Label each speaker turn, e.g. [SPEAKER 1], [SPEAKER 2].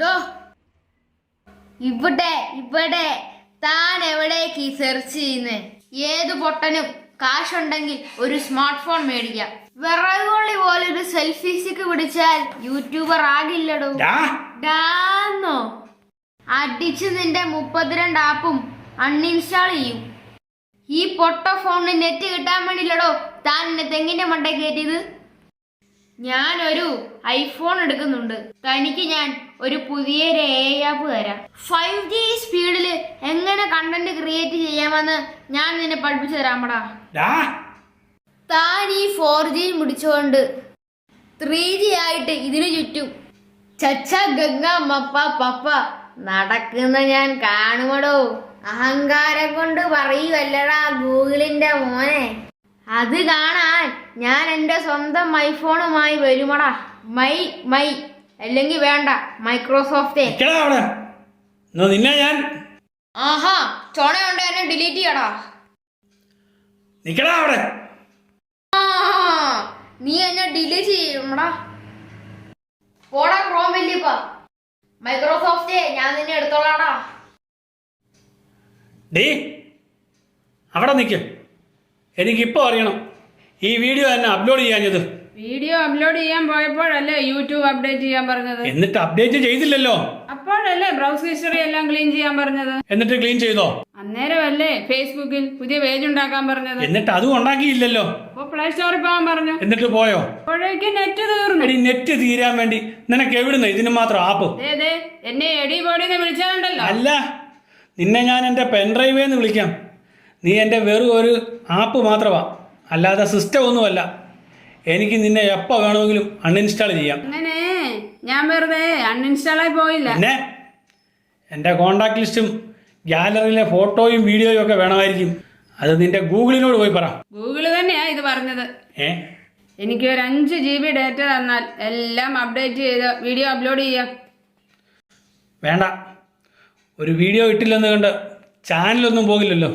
[SPEAKER 1] ഡോ ഇവിടെ ഇവിടെ താൻ എവിടേക്ക് സെർച്ച് ചെയ്യുന്നേ? ഏത് പൊട്ടനും കാശുണ്ടെങ്കിൽ ഒരു സ്മാർട്ട് ഫോൺ മേടിക്കാം. വിറകുള്ളി പോലെ ഒരു സെൽഫി സ്റ്റിക്ക് പിടിച്ചാൽ യൂട്യൂബർ ആകില്ലടോ. ഡാന്നോ അടിച്ച് നിന്റെ 32 ആപ്പും അൺഇൻസ്റ്റാൾ ചെയ്യും. ഈ പൊട്ട ഫോണിന് നെറ്റ് കിട്ടാൻ വേണ്ടിയില്ലടോ താൻ എന്നെ തെങ്ങിന്റെ മണ്ടേ കയറ്റിയത്. ഞാനൊരു ഐഫോൺ എടുക്കുന്നുണ്ട്. തനിക്ക് ഞാൻ ഒരു പുതിയ AI ആപ്പ് തരാം. 5G സ്പീഡില് എങ്ങനെ കണ്ടന്റ് ക്രിയേറ്റ് ചെയ്യാമെന്ന് ഞാൻ നിന്നെ പഠിപ്പിച്ചു തരാമടാ. താൻ ഈ 4G മുടിച്ചുകൊണ്ട് 3G ആയിട്ട് ഇതിനു ചുറ്റും ചച്ച ഗംഗ മപ്പ പപ്പ നടക്കുന്ന ഞാൻ കാണുമടോ. അഹങ്കാരം കൊണ്ട് പറയുവല്ലടാ ഗൂഗിളിന്റെ മോനെ. അത് കാണാൻ ഞാൻ എന്റെ സ്വന്തം ഐഫോണുമായി വരുമടാ. മൈ അല്ലെങ്കിൽ വേണ്ട മൈക്രോസോഫ്റ്റ്.
[SPEAKER 2] നിന്നെ ഞാൻ
[SPEAKER 1] ആഹാ ചോണയുണ്ട് എന്നെ ഡിലീറ്റ് ചെയ്യടാ.
[SPEAKER 2] അവിടെ
[SPEAKER 1] നീ എന്നെ ഡിലീറ്റ് ചെയ്യടാ. പോടാ ക്രോമില്ലിപ്പ മൈക്രോസോഫ്റ്റ് ഞാൻ നിന്നെ എടുത്തോളാടാ.
[SPEAKER 2] അവിടെ നിൽക്കും. എനിക്കിപ്പോൾ അറിയണം ഈ വീഡിയോ തന്നെ അപ്ലോഡ് ചെയ്യാഞ്ഞത്.
[SPEAKER 3] വീഡിയോ അപ്ലോഡ് ചെയ്യാൻ പോയപ്പോഴല്ലേ യൂട്യൂബ് അപ്ഡേറ്റ് ചെയ്യാൻ പറഞ്ഞത്?
[SPEAKER 2] എന്നിട്ട് അപ്ഡേറ്റ് ചെയ്തില്ലല്ലോ.
[SPEAKER 3] അപ്പോഴല്ലേ ബ്രൗസ് ഹിസ്റ്ററി എല്ലാം ക്ലീൻ ചെയ്യാൻ പറഞ്ഞത്?
[SPEAKER 2] എന്നിട്ട് ക്ലീൻ ചെയ്തോ?
[SPEAKER 3] അന്നേരമല്ലേ ഫേസ്ബുക്കിൽ പുതിയ പേജ് ഉണ്ടാക്കാൻ പറഞ്ഞത്?
[SPEAKER 2] എന്നിട്ട് അതും ഉണ്ടാക്കിയില്ലല്ലോ.
[SPEAKER 3] അപ്പൊ പ്ലേ സ്റ്റോറിൽ പോകാൻ പറഞ്ഞു.
[SPEAKER 2] എന്നിട്ട് പോയോ?
[SPEAKER 3] അപ്പോഴേക്കും നെറ്റ് തീർന്നു.
[SPEAKER 2] നെറ്റ് തീരാൻ വേണ്ടി നിനക്ക് എവിടുന്ന് ഇതിന് മാത്രം ആപ്പ്?
[SPEAKER 3] എന്നെ എടി ബോഡിന്ന് വിളിച്ചാലുണ്ടല്ലോ.
[SPEAKER 2] അല്ല, നിന്നെ ഞാൻ എന്റെ പെൻഡ്രൈവേന്ന് വിളിക്കാം. നീ എൻ്റെ വെറും ഒരു ആപ്പ് മാത്രമാ, അല്ലാതെ സിസ്റ്റം ഒന്നുമല്ല. എനിക്ക് നിന്നെ എപ്പോൾ വേണമെങ്കിലും അൺഇൻസ്റ്റാൾ ചെയ്യാം.
[SPEAKER 3] അങ്ങനെ ഞാൻ വെറുതെ അൺഇൻസ്റ്റാൾ ആയി പോയില്ല.
[SPEAKER 2] പിന്നെ എൻ്റെ കോണ്ടാക്ട് ലിസ്റ്റും ഗാലറിയിലെ ഫോട്ടോയും വീഡിയോയും ഒക്കെ വേണമായിരിക്കും. അത് നിന്റെ ഗൂഗിളിനോട് പോയി പറ.
[SPEAKER 3] ഗൂഗിള് തന്നെയാ ഇത് പറഞ്ഞത്. എനിക്ക് ഒരു 5 GB ഡാറ്റ തന്നാൽ എല്ലാം അപ്ഡേറ്റ് ചെയ്ത് വീഡിയോ അപ്ലോഡ് ചെയ്യാം.
[SPEAKER 2] വേണ്ട, ഒരു വീഡിയോ ഇട്ടില്ലെന്ന് കണ്ട് ചാനലൊന്നും പോകില്ലല്ലോ.